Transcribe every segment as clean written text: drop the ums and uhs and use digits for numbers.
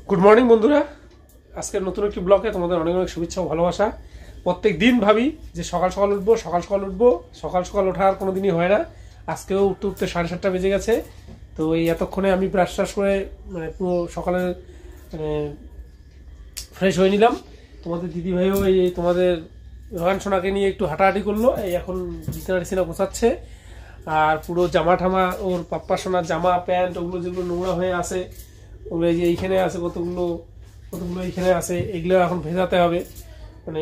Good morning বন্ধুরা, আজকের নতুন একটি ব্লগে তোমাদের অনেক অনেক শুভেচ্ছা ও ভালোবাসা। প্রত্যেক দিন ভাবি যে সকাল সকাল উঠবো, সকাল সকাল ওঠার কোনো দিনই হয় না। আজকেও উঠতে উঠতে 7:30 বেজে গেছে। তো এই এতক্ষণে আমি ব্রাশ ট্রাশ করে মানে পুরো সকালে ফ্রেশ হয়ে নিলাম। তোমাদের দিদিভাইও এই তোমাদের রোহান সোনাকে নিয়ে একটু হাঁটাহাঁটি করলো। এই এখন বিছানা গোছাচ্ছে। আর পুরো জামা ঠামা, ওর পাপ্পা সোনার জামা প্যান্ট ওগুলো যেগুলো নোংরা হয়ে আছে, ওগুলো এই যে এইখানে আছে, কতগুলো এইখানে আছে, এগুলো এখন ভেজাতে হবে। মানে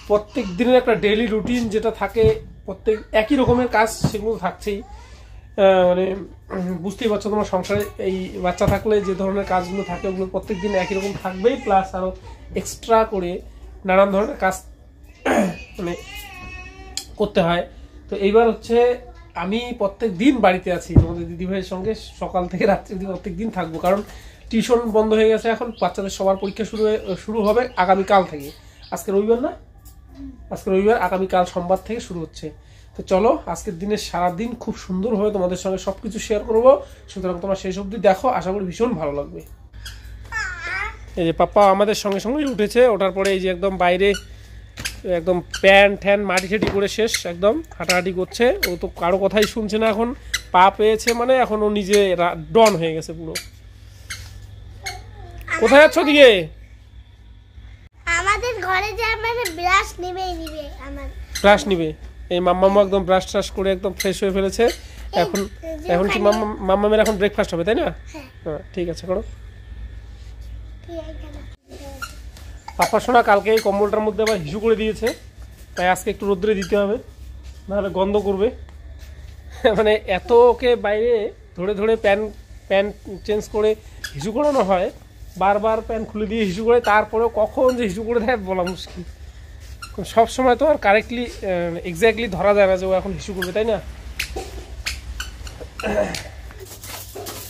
প্রত্যেক দিনের একটা ডেইলি রুটিন যেটা থাকে, প্রত্যেক একই রকমের কাজ সেগুলো থাকছেই। মানে বুঝতেই পারছো তোমার সংসারে এই বাচ্চা থাকলে যে ধরনের কাজগুলো থাকে ওগুলো প্রত্যেক দিন একই রকম থাকবেই, প্লাস আরও এক্সট্রা করে নানান ধরনের কাজ মানে করতে হয়। তো এইবার হচ্ছে আমি প্রত্যেক দিন বাড়িতে আছি তোমাদের দিদিভাইয়ের সঙ্গে, সকাল থেকে রাত্রি অবধি প্রত্যেক দিন থাকবো। কারণ টিউশন বন্ধ হয়ে গেছে, এখন বাচ্চাদের সবার পরীক্ষা শুরু হবে আগামীকাল থেকে। আজকে রবিবার না, আজকে রবিবার, আগামীকাল সোমবার থেকে শুরু হচ্ছে। তো চলো আজকের দিনের সারাদিন খুব সুন্দরভাবে তোমাদের সঙ্গে সবকিছু শেয়ার করবো। সুতরাং তোমরা শেষ অবধি দেখো, আশা করি ভীষণ ভালো লাগবে। এই যে পাপ্পা আমাদের সঙ্গে সঙ্গেই উঠেছে। ওঠার পরে এই যে একদম বাইরে একদম প্যান্ট ঠ্যান মাটি ঠেটি করে শেষ, একদম হাঁটাহাঁটি করছে। ও তো কারো কথাই শুনছে না, এখন পা পেয়েছে মানে এখন ও নিজে ডন হয়ে গেছে পুরো। কোথায় যাচ্ছ দিকে? আমাদের ঘরে যে আমাদের ব্রাশ নিবে আমার ব্রাশ নিবে। এই মাম্মামা একদম ব্রাশ ট্রাশ করে একদম ফ্রেশ হয়ে ফেলেছে। এখন কি মাম্মামের এখন ব্রেকফাস্ট হবে, তাই না? হ্যাঁ ঠিক আছে, করো। পাপা সোনা কালকে এই কম্বলটার মধ্যে আবার হিসু করে দিয়েছে, তাই আজকে একটু রোদ্রে দিতে হবে, নাহলে গন্ধ করবে। মানে এত ওকে বাইরে ধরে ধরে প্যান্ট চেঞ্জ করে হিসু করানো হয়, বারবার প্যান্ট খুলে দিয়ে হিসু করে, তারপরেও কখন যে হিসু করে দেয় বলা মুশকিল। সব সময় তো আর কারেক্টলি এক্স্যাক্টলি ধরা যায় না যে ও এখন হিসু করবে, তাই না?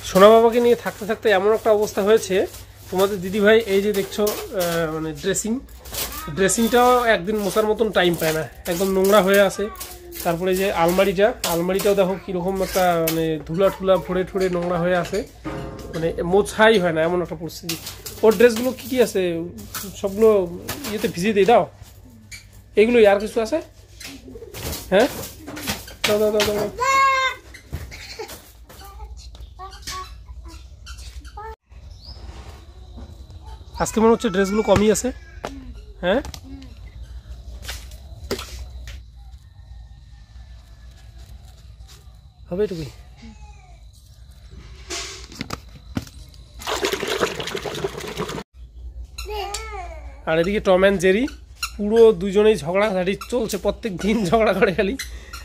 সোনা বাবাকে নিয়ে থাকতে থাকতে এমন একটা অবস্থা হয়েছে, তোমাদের দিদিভাই এই যে দেখছো মানে ড্রেসিংটাও একদিন মোছার মতন টাইম পায় না, একদম নোংরা হয়ে আছে। তারপরে যে আলমারিটাও দেখো কীরকম একটা মানে ধুলা ঠুলা ভরে ঠরে নোংরা হয়ে আছে, মানে মোছাই হয় না, এমন একটা পরিস্থিতি। ওর ড্রেসগুলো কী আছে সবগুলো ইয়েতে ভিজিয়ে দিয়ে দাও। এগুলোই, আর কিছু আছে? হ্যাঁ দাও দাও দাও দাও। আজকে মনে হচ্ছে ড্রেসগুলো কমই আছে। হ্যাঁ হবে এটুকুই। আর এদিকে টম অ্যান্ড জেরি পুরো দুজনেই ঝগড়াঝাটি চলছে, প্রত্যেক দিন ঝগড়া করে খালি।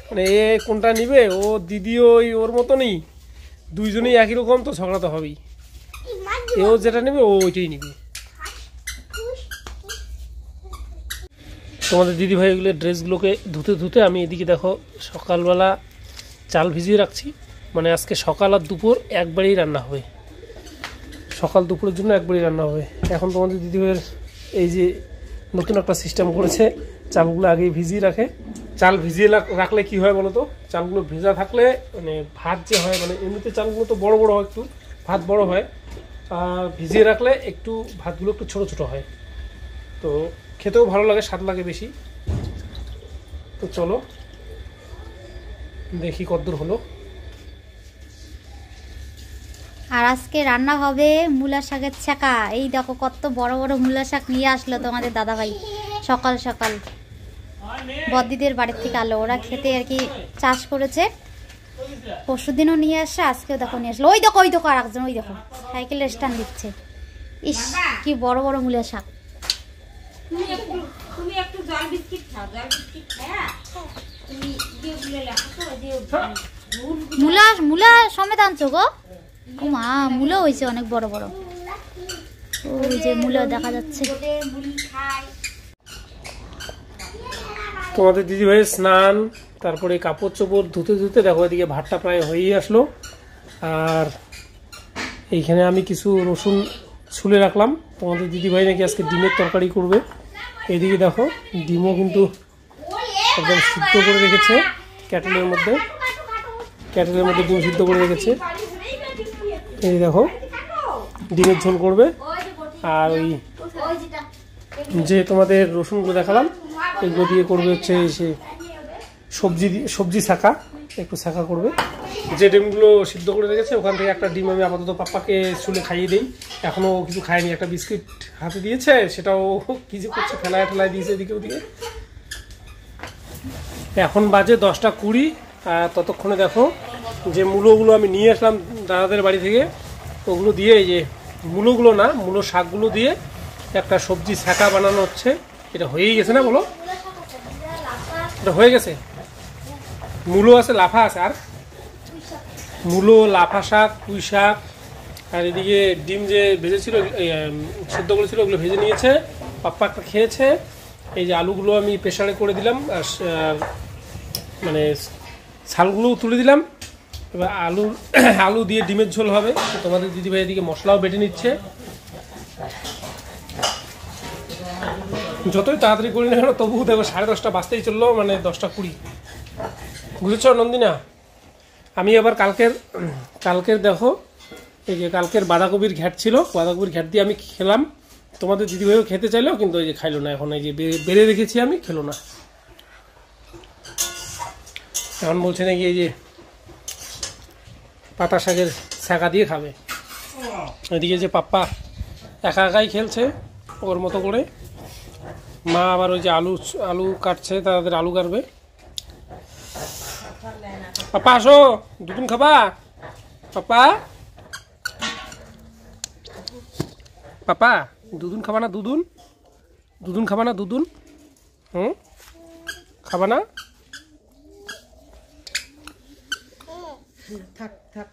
মানে এ কোনটা নিবে, ও দিদিও ওর মতনই, দুইজনেই একই রকম, তো ঝগড়া তো হবেই। এও যেটা নেবে ও ওইটাই নিবে। তোমাদের দিদিভাই এগুলো ড্রেসগুলোকে ধুতে ধুতে আমি এদিকে দেখো সকালবেলা চাল ভিজিয়ে রাখছি। মানে আজকে সকাল আর দুপুর একবারেই রান্না হবে, সকাল দুপুরের জন্য একবারই রান্না হবে। এখন তোমাদের দিদিভাইয়ের এই যে নতুন একটা সিস্টেম করেছে, চালগুলো আগেই ভিজিয়ে রাখে। চাল ভিজিয়ে রাখলে কি হয় বলো তো, চালগুলো ভেজা থাকলে মানে ভাত যে হয়, মানে এমনিতে চালগুলো তো বড় বড় হয়, একটু ভাত বড় হয়, আর ভিজিয়ে রাখলে একটু ভাতগুলো একটু ছোট ছোট হয়, তো খেতেও ভালো লাগে, স্বাদ লাগে বেশি। তো চলো দেখি কতদূর হলো। আর আজকে রান্না হবে মূলা শাকের ছ্যাঁকা। এই দেখো কত বড় বড় মূলা শাক নিয়ে আসলো তোমাদের দাদাভাই সকাল সকাল বদ্দিদের বাড়ির থেকে। আলো ওরা খেতে আর কি চাষ করেছে, পরশুদিনও নিয়ে আসছে, আজকেও দেখো নিয়ে আসলো। ওই দেখো আর একজন, ওই দেখো সাইকেলের স্ট্যান্ড দিচ্ছে। ইস কি বড় বড় মূলা শাক। মূলা সমেত আনছো গো? ও মা, মূলা হয়েছে অনেক বড় বড়, ওই যে মূলা দেখা যাচ্ছে। তোমাদের দিদিভাইয়ের স্নান, তারপরে কাপড় চোপড় ধুতে ধুতে দেখো এদিকে ভাতটা প্রায় হয়েই আসলো। আর এইখানে আমি কিছু রসুন ছুলে রাখলাম। তোমাদের দিদিভাই নাকি আজকে ডিমের তরকারি করবে। এদিকে দেখো ডিমও কিন্তু একদম সিদ্ধ করে রেখেছে ক্যাটেলের মধ্যে ডিম সিদ্ধ করে রেখেছে। এই দেখো ডিমের ঝোল করবে। আর ওই যে তোমাদের রসুনগুলো দেখালাম এগুলো দিয়ে করবে হচ্ছে সে সবজি শাঁকা, একটু শাঁকা করবে। যে ডিমগুলো সিদ্ধ করে রেখেছে ওখান থেকে একটা ডিম আমি আপাতত পাপ্পাকে স্কুলে খাইয়ে দিই, এখনও কিছু খায়নি। একটা বিস্কিট হাতে দিয়েছে, সেটাও কিছু করছে, ফেলায় ঠেলায় দিয়েছে এদিকে ওদিকে। এখন বাজে 10টা 20। আর ততক্ষণে দেখো যে মূলোগুলো আমি নিয়ে আসলাম দাদাদের বাড়ি থেকে, ওগুলো দিয়ে এই যে মূলোগুলো না, মূলো শাকগুলো দিয়ে একটা সবজি শাঁকা বানানো হচ্ছে। এটা হয়েই গেছে না বলো? এটা হয়ে গেছে। মূলো আছে, লাফা আছে, আর মূলো, লাফা শাক, পুঁই শাক, আর এদিকে ডিম যে ভেজেছিল সেদ্ধ করেছিল ওগুলো ভেজে নিয়েছে, পাপ্পা একটা খেয়েছে। এই যে আলুগুলো আমি প্রেসারে করে দিলাম, আর মানে ছালগুলোও তুলে দিলাম। এবার আলু দিয়ে ডিমের ঝোল হবে। তোমাদের দিদিভাই এদিকে মশলাও বেটে নিচ্ছে। যতই তাড়াতাড়ি করি না কেন তবুও দেখো 10:30 বাজতেই চললো, মানে 10টা 20। বুঝেছ নন্দিনা? আমি আবার কালকের দেখো এই যে কালকের বাঁধাকপির ঘ্যাট ছিল, বাঁধাকপির ঘ্যাট দিয়ে আমি খেলাম। তোমাদের দিদিভাইও খেতে চাইলো, কিন্তু ওই যে খাইলো না। এখন এই যে বেড়ে রেখেছি আমি, খেলো না। এখন বলছে নাকি এই যে পাতা শাকের শাঁকা দিয়ে খাবে। এদিকে যে পাপ্পা একা একাই খেলছে ওর মতো করে, মা আবার ওই যে আলু কাটছে, তাদের আলু কাটবে। পাপ্পা আসো, দুধুন খাবা? পাপ্পা পাপ্পা দুধুন খাবা না? দুধুন খাবা না? খাবা না? থাক থাক।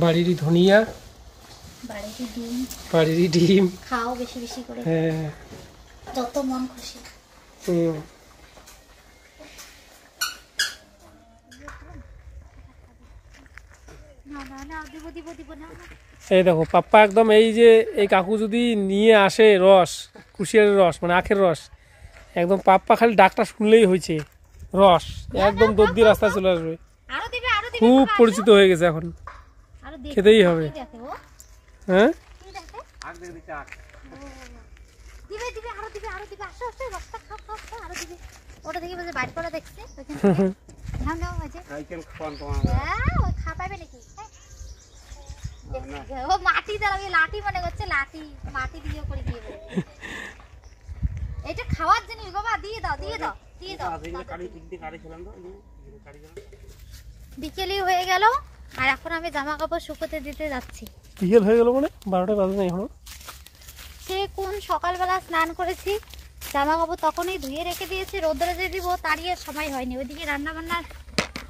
বাড়িরই ধনিয়া, বাড়িরই ডিম খাও বেশি বেশি করে, হ্যাঁ যত মন খুশি। এই দেখো পাপ্পা একদম এই যে এই কাকু যদি নিয়ে আসে রস, কুশিয়ারের রস মানে আখের রস, একদম পাপ্পা খালি ডাকটা শুনলেই হয়েছে রস, একদম দৌড় দিয়ে রাস্তায় চলে আসবে। খুব পরিচিত হয়ে গেছে, এখন খেতেই হবে। হ্যাঁ মাটি দিয়ে লাঠি মনে করছে, মাটি দিয়ে করে দিয়ে এটা খাওয়ার জিনিস বাবা, দিয়ে দাও দিয়ে দাও দিয়ে দাও। বিকেলই হয়ে গেল, আর এখন আমি জামা কাপড় শুকোতে দিতে যাচ্ছি। বিকেল হয়ে গেল মানে 12টা বাজে না এখনো? সে কোন সকালবেলা স্নান করেছি, জামা কাপড় তখনই ধুয়ে রেখে দিয়েছি, রোদ্রে যে দিব তারই সময় হয়নি। ওইদিকে রান্না বান্নার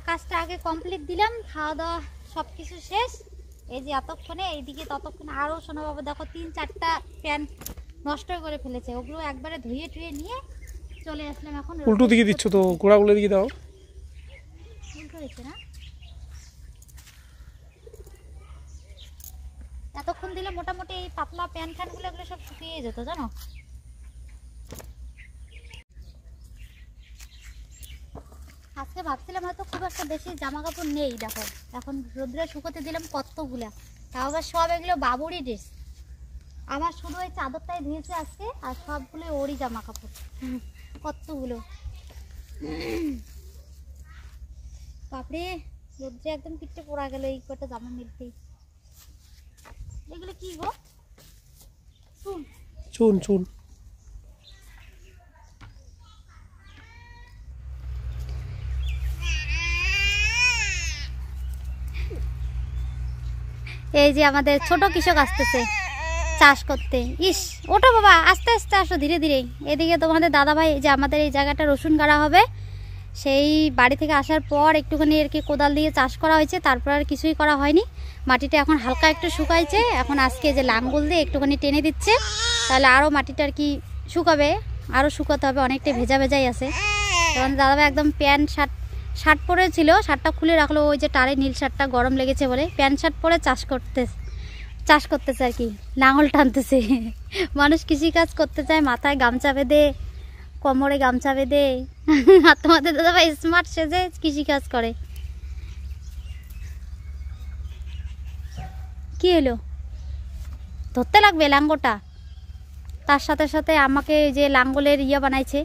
কাজটা আগে কমপ্লিট দিলাম, খাওয়া দাওয়া সব কিছু শেষ। এই যে এতক্ষণে এইদিকে ততক্ষণে আরও শোনো বাবা দেখো 3-4টা প্যান্ট নষ্ট করে ফেলেছে, ওগুলো একবারে ধুয়ে টুয়ে নিয়ে চলে আসলাম। এখন উল্টো দিকে দিচ্ছ তো, গোড়াগুলো দিকে দাও। উল্টো হয়েছে না, এতক্ষণ দিলে মোটামুটি এই পাতলা প্যান্ট ফ্যানগুলো এগুলো সব শুকিয়ে যেত জানো। আজকে ভাবছিলাম হয়তো খুব একটা বেশি জামা কাপড় নেই, দেখো এখন রোদ্রে শুকোতে দিলাম কতগুলা, তাও আবার সব এগুলো বাবুরই ড্রেস। আমার শুধু ওই চাদরটাই ধুয়েছে আজকে, আর সবগুলো ওরই জামা কাপড় কতগুলো। বাপরে রোদ্রে একদম পিঠে পোড়া গেল এই কটা জামা মিলতেই। এগুলো কি গো? চুন চুন। এই যে আমাদের ছোট কৃষক আসতেছে চাষ করতে। ইস ওঠো বাবা, আস্তে আস্তে আসো, ধীরে ধীরে। এদিকে তোমাদের দাদা ভাই, যে আমাদের এই জায়গাটা রসুন গাড়া হবে, সেই বাড়ি থেকে আসার পর একটুখানি আর কি কোদাল দিয়ে চাষ করা হয়েছে, তারপর আর কিছুই করা হয়নি। মাটিটা এখন হালকা একটু শুকাইছে, এখন আজকে যে লাঙ্গল দিয়ে একটুখানি টেনে দিচ্ছে, তাহলে আরও মাটিটা আর কি শুকাবে, আরও শুকাতে হবে, অনেকটা ভেজা ভেজাই আছে। তখন দাদাভাই একদম প্যান্ট শার্ট পরেছিল, শার্টটা খুলে রাখলো, ওই যে টারে নীল শার্টটা গরম লেগেছে বলে প্যান্ট শার্ট পরে চাষ করতেছে আর কি, লাঙল টানতেছে। মানুষ কৃষিকাজ করতে চায়, মাথায় গামছা বেঁধে, কোমরে গামছা বেঁধে, আর তোমাদের দাদাভাই স্মার্ট সেজে কৃষিকাজ করে। কি হলো, ধরতে লাগবে লাঙ্গলটা? তার সাথে সাথে আমাকে যে লাঙ্গলের বানাইছে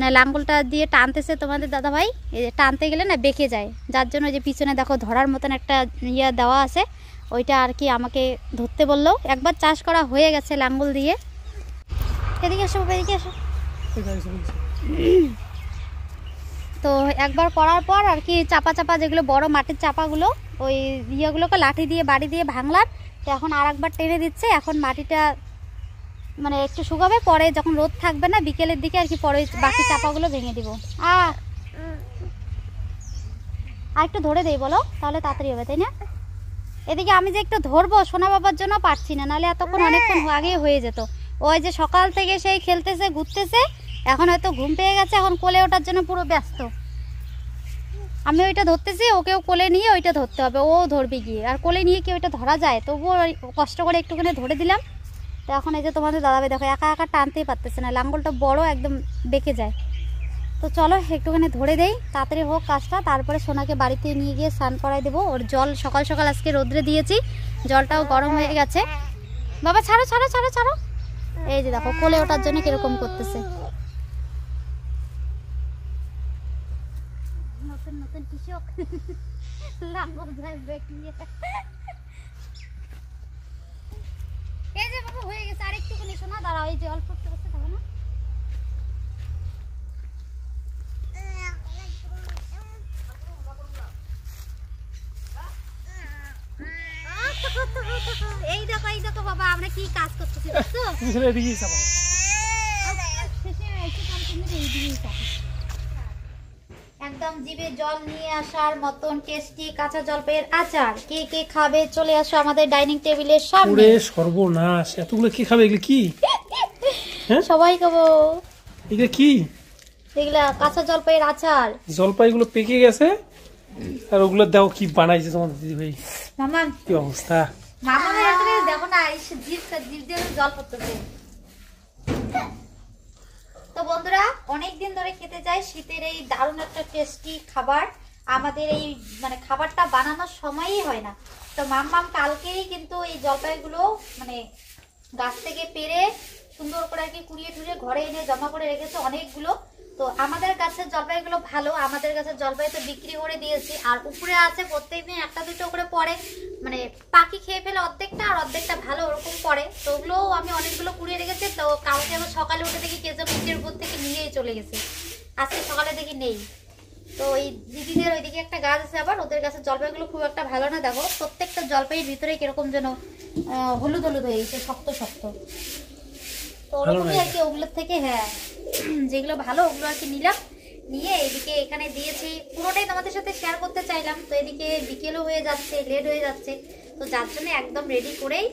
না, লাঙ্গলটা দিয়ে টানতেছে তোমাদের দাদাভাই। এই যে টানতে গেলে না বেঁকে যায়, যার জন্য যে পিছনে দেখো ধরার মতন একটা দেওয়া আছে, ওইটা আর কি আমাকে ধরতে বললো। একবার চাষ করা হয়ে গেছে লাঙ্গল দিয়ে। এদিকে এসো, এদিকে এসো। তো একবার করার পর আর কি চাপা যেগুলো বড় মাটির চাপাগুলো, ওই ইয়েগুলোকে লাঠি দিয়ে বাড়ি দিয়ে ভাঙলার, তো এখন আর একবার টেনে দিচ্ছে। এখন মাটিটা মানে একটু শুকাবে, পরে যখন রোদ থাকবে না বিকেলের দিকে আর কি, পরে বাকি চাপাগুলো ভেঙে দিব। আর একটু ধরে দেই বলো, তাহলে তাড়াতাড়ি হবে, তাই না? এদিকে আমি যে একটু ধরবো সোনা বাবার জন্য পারছি না, নাহলে এতক্ষণ অনেকক্ষণ আগেই হয়ে যেত। ওই যে সকাল থেকে সেই খেলতেছে ঘুরতেছে, এখন হয়তো ঘুম পেয়ে গেছে, এখন কোলে ওঠার জন্য পুরো ব্যস্ত। আমি ওইটা ধরতেছি, ওকেও কোলে নিয়ে ওইটা ধরতে হবে, ও ধরবে গিয়ে। আর কোলে নিয়ে কি ওইটা ধরা যায়? তবুও কষ্ট করে একটুখানি ধরে দিলাম। তো এখন এই যে তোমাদের দাদাভাই দেখো একা একা টানতেই পারতেছে না, লাঙ্গলটা বড়, একদম বেঁকে যায়। তো চলো একটুখানি ধরে দেই, তাড়াতাড়ি হোক কাজটা, তারপরে সোনাকে বাড়িতে নিয়ে গিয়ে স্নান করাই দেবো। ওর জল সকাল সকাল আজকে রোদ্রে দিয়েছি, জলটাও গরম হয়ে গেছে। বাবা ছাড়ো ছাড়ো ছাড়ো ছাড়ো। এই যে দেখো কোলে ওঠার জন্য কিরকম করতেছে। নতুন নতুন কৃষক লাঙ্গল ধরে বেঁকিয়ে। এই যে বাবা হয়ে গেছে, আর একটুখানি শোনা দাঁড়াও, এই যে অল্প একটু করতে থাকো না। এই দেখো বাবা আমরা কি কাজ করতেছি দেখছো? একদম জিভে জল নিয়ে আসার মতন টেস্টি কাঁচা জলপাইয়ের আচার। কে কে খাবে চলে আসো আমাদের ডাইনিং টেবিলের সামনে। পুরো সর্বনাশ, এতগুলো কি খাবে? এগুলো কি? সবাই খাবো। এগুলো কি? এগুলা কাঁচা জলপাইয়ের আচার। জলপাইগুলো পেকে গেছে, আর ওগুলো দাও কি বানাইছে তোমার দিদি ভাই। মামা কি অবস্থা? মামা এখানে দেখো না, জিভ দিয়ে জল পড়তেছে। তো বন্ধুরা অনেকদিন ধরে খেতে চাই শীতের এই দারুণ একটা টেস্টি খাবার। আমাদের এই মানে খাবারটা বানানোর সময়ই হয় না। তো মাম্মাম কালকেই কিন্তু এই জলপাইগুলো মানে গাছ থেকে পেড়ে সুন্দর করে আর কি কুড়িয়ে টুড়িয়ে ঘরে এনে জমা করে রেখেছে অনেকগুলো। তো আমাদের গাছের জলপাইগুলো ভালো, আমাদের গাছের জলপাই তো বিক্রি করে দিয়েছি। আর উপরে আছে প্রত্যেকদিন একটা দুটো করে পড়ে, মানে পাখি খেয়ে ফেলে অর্ধেকটা, আর অর্ধেকটা ভালো ওরকম পড়ে। তো ওগুলো আমি অনেকগুলো কুড়িয়ে রেখেছি। তো কালকে আবার সকালে উঠে দেখি কে যেন নিচের উপর থেকে নিয়েই চলে গেছে, আজকে সকালে দেখি নেই। তো এই দিদিদের ওইদিকে একটা গাছ আছে, আবার ওদের গাছের জলপাইগুলো খুব একটা ভালো না। দেখো প্রত্যেকটা জলপাইয়ের ভিতরে কিরকম যেন হলুদ হলুদ হয়ে গেছে, শক্ত শক্ত। তো ওরকমই আর কি ওগুলোর থেকে, হ্যাঁ যেগুলো ভালো ওগুলো আর কি নিলাম, নিয়ে এদিকে এখানে দিয়েছি। পুরোটাই তোমাদের সাথে শেয়ার করতে চাইলাম। তো এদিকে বিকেলও হয়ে যাচ্ছে, লেট হয়ে যাচ্ছে, তো যার জন্য একদম রেডি করেই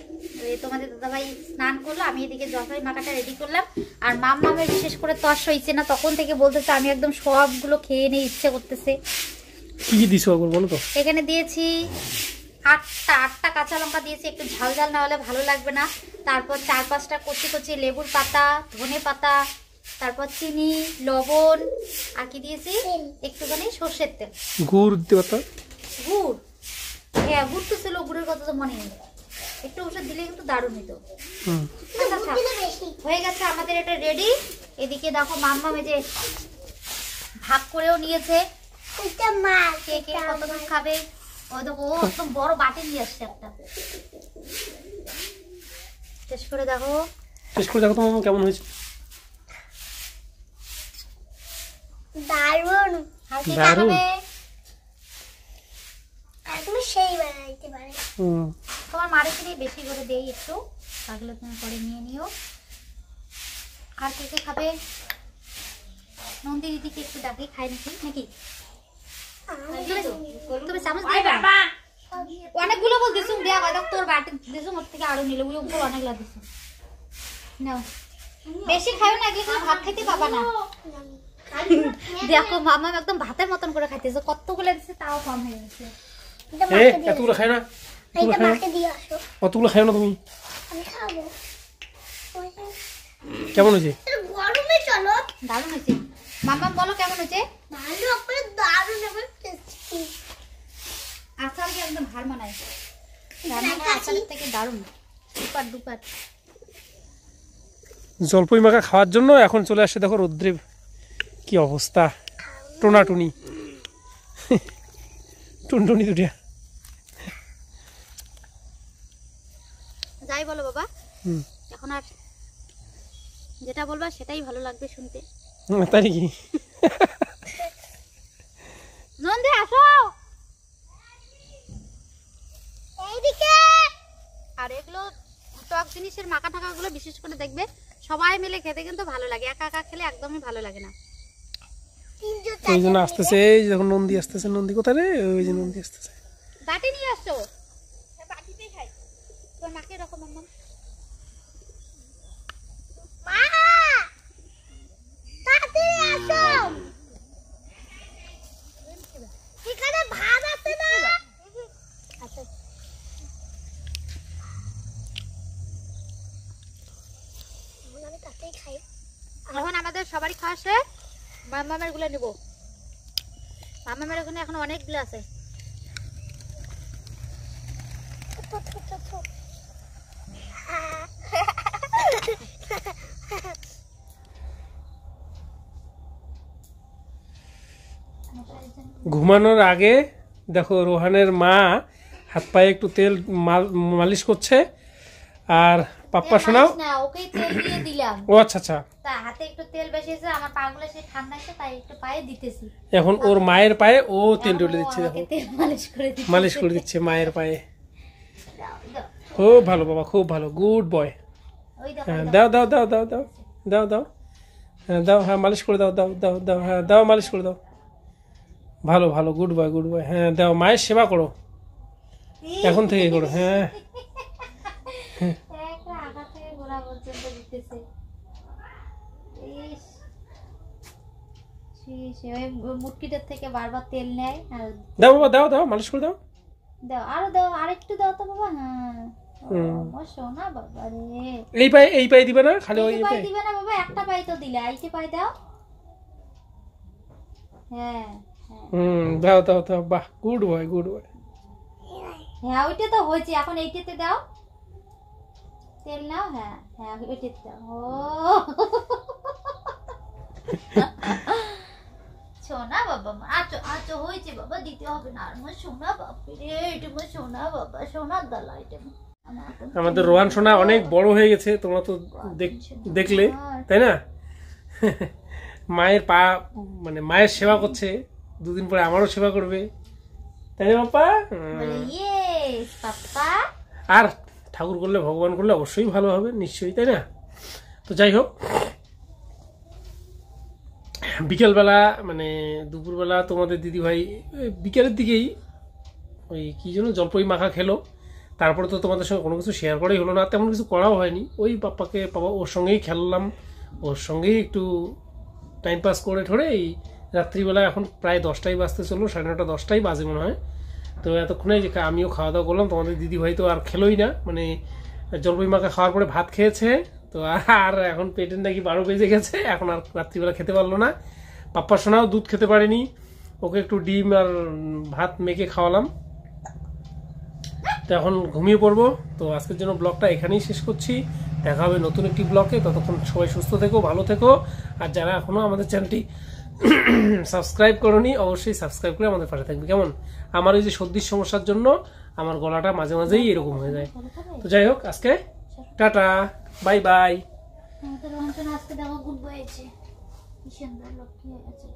তোমাদের দাদাভাই স্নান করলো, আমি এদিকে জলপাই মাখাটা রেডি করলাম। আর মামের বিশেষ করে তো আর সইছে না, তখন থেকে বলতেছে আমি একদম সবগুলো খেয়ে নিয়ে ইচ্ছে করতেছে। কি কি দিছো একবার বলো তো? এখানে দিয়েছি আটটা কাঁচা লঙ্কা দিয়েছি, একটু ঝাল ঝাল না হলে ভালো লাগবে না। তারপর 4-5টা কচি কচি লেবুর পাতা, ধনে পাতা, তারপর চিনি, লবণ, আর কি দিয়েছি একটুখানি সর্ষের তেল, গুড় দিতে পারতাম। গুড়, হ্যাঁ গুড় তো ছিল, গুড়ের কথা তো মনে নেই। একটু ওষুধ দিলে কিন্তু দারুণ হতো। হয়ে গেছে আমাদের এটা রেডি। এদিকে দেখো মাম্মা এই যে ভাগ করেও নিয়েছে, কে কে কতটুকু খাবে। ওই দেখো ও একদম বড় বাটি নিয়ে আসছে একটা। শেষ করে দেখো তোমার কেমন হয়েছে? দারুণ। আর কি খাবে? তুমি সেই বানাইতে পারে। তোমার মারে কিনে বেশি করে দেই একটু, তাহলে তুমি পরে নিয়ে নিও। আর কে কে খাবে? নন্দী দিদিকে একটু ডাকি খাই নাকি তুমি চামচ অনেকগুলো বল দিছো দেয়া হয় তোর বাটি দিছো ওর থেকে আরো নিলে ওই উপর অনেকগুলো দিছো নাও বেশি খাও না এগুলো ভাত খেতে পাবা না দেখো মামা একদম ভাতের মতন করে খাইতেছে কতগুলো দিছে তাও কম হয়ে গেছে এতগুলো খাই না এইটা মাকে দিয়ে আসো কতগুলো খাই না তুমি আমি খাবো কেমন হয়েছে গরমে চলো দারুণ হয়েছে মামা বলো কেমন হয়েছে ভালো করে দারুণ হবে টেস্টি আচার কি একদম ভার মানায় রান্না আচারের থেকে দারুণ সুপার ডুপার জলপাই মাখা খাওয়ার জন্য এখন চলে আসছে দেখো রৌদ্রে কি অবস্থা টোনাটুনি টুনটুনি দুটিয়া যাই বলো বাবা এখন আর যেটা বলবা সেটাই ভালো লাগবে শুনতে তাই নাকি নন্দী আসো এইদিকে আর এগুলো টক জিনিসের মাখা টাকা গুলো বিশেষ করে দেখবে সবাই মিলে খেতে কিন্তু ভালো লাগে একা একা খেলে একদমই ভালো লাগে না ওই জন্য আসতেছে এই যে দেখুন নন্দী আসতেছে নন্দী কোথায় রে ওই যে নন্দী আসতেছে বাটি নিয়ে আসছো বাটিতেই খাই তোর মাকে এরকম মা তাড়াতাড়ি আসো এখানে ভাত আছে না আচ্ছা আমি তাতেই খাই এখন আমাদের সবারই খাওয়া শেষ মামামের গুলো নেবো মামামের ওখানে এখন অনেকগুলো আছে ঘুমানোর আগে দেখো রোহানের মা হাত পায়ে একটু তেল মালিশ করছে আর পাপ্পা শোনাও না ওকেই তেল দিয়ে দিলাম ও আচ্ছা আচ্ছা তা হাতে একটু তেল বেশি আছে আমার পাগুলো সে ঠান্ডা আছে তাই একটু পায়ে দিতেছি এখন ওর মায়ের পায়ে ও তেল টলে দিচ্ছে দেখো তেল মালিশ করে দিচ্ছি মালিশ করে দিচ্ছে মায়ের পায়ে খুব ভালো বাবা খুব ভালো গুড বয় ওই দেখো হ্যাঁ দাও দাও দাও দাও দাও দাও দাও হ্যাঁ দাও হ্যাঁ মালিশ করে দাও দাও দাও দাও হ্যাঁ দাও মালিশ করে দাও ভালো ভালো গুড বয় হ্যাঁ দাও মায়ের সেবা করো এখন থেকে করো হ্যাঁ একটা আগা থেকে গোড়া পর্যন্ত দিতেছে সে ওই মুটকিটার থেকে বারবার তেল নেয় আর দাও বাবা দাও দাও মালিশ করে দাও দাও আরো দাও আরেকটু দাও তো বাবা হ্যাঁ ও সোনা বাবা রে এই পায়ে দিবে না খালি ওই এই পায়ে দিবে না বাবা একটা পায়ে তো দিলে আইতে পায়ে দাও হ্যাঁ দাও দাও দাও বাহ গুড বয় হ্যাঁ ওইটা তো হয়েছে এখন এইটাতে দাও তেল নাও হ্যাঁ হ্যাঁ ওইটাতে দাও ও সোনা বাবা আচ্ছা আচ্ছা হয়েছে বাবা দিতে হবে না আর মো সোনা বাবা রে এটা মো সোনা বাবা সোনার দালা এটা আমাদের রোহান সোনা অনেক বড় হয়ে গেছে তোমরা তো দেখলে তাই না মায়ের পা মানে মায়ের সেবা করছে দুদিন পরে আমারও সেবা করবে তাই না পাপা ইয়েস পাপা আর ঠাকুর করলে ভগবান করলে অবশ্যই ভালো হবে নিশ্চয়ই তাই না তো যাই হোক বিকেলবেলা মানে দুপুরবেলা তোমাদের দিদিভাই বিকেলের দিকেই ওই কি যেন জলপাই মাখা খেলো তারপরে তো তোমাদের সঙ্গে কোনো কিছু শেয়ার করাই হলো না তেমন কিছু করাও হয়নি ওই পাপা ওর সঙ্গেই খেললাম ওর সঙ্গেই একটু টাইম পাস করে ঠোরে এই রাত্রিবেলা এখন প্রায় 10টাই বাজতে চললো 9:30 10টাই বাজে মনে হয় তো এতক্ষণে যে আমিও খাওয়া দাওয়া করলাম তোমাদের দিদিভাই তো আর খেলোই না মানে জলপাই মাখা খাওয়ার পরে ভাত খেয়েছে তো আর এখন পেটের নাকি 12 বেজে গেছে এখন আর রাত্রিবেলা খেতে পারলো না পাপ্পা সোনাও দুধ খেতে পারেনি ওকে একটু ডিম আর ভাত মেখে খাওয়ালাম তো এখন ঘুমিয়ে পড়বো তো আজকের জন্য ব্লগটা এখানেই শেষ করছি দেখা হবে নতুন একটি ব্লগে ততক্ষণ সবাই সুস্থ থেকো ভালো থেকো আর যারা এখনো আমাদের চ্যানেলটি সাবস্ক্রাইব করোনি অবশ্যই সাবস্ক্রাইব করে আমাদের পাশে থাকবে কেমন আমার এই যে সর্দির সমস্যার জন্য আমার গলাটা মাঝে মাঝেই এরকম হয়ে যায় তো যাই হোক আজকে টাটা বাই বাই আমাদের রোহন আজকে দেখো গুড বয়েছে কি সুন্দর লক্ষ্মী হয়ে গেছে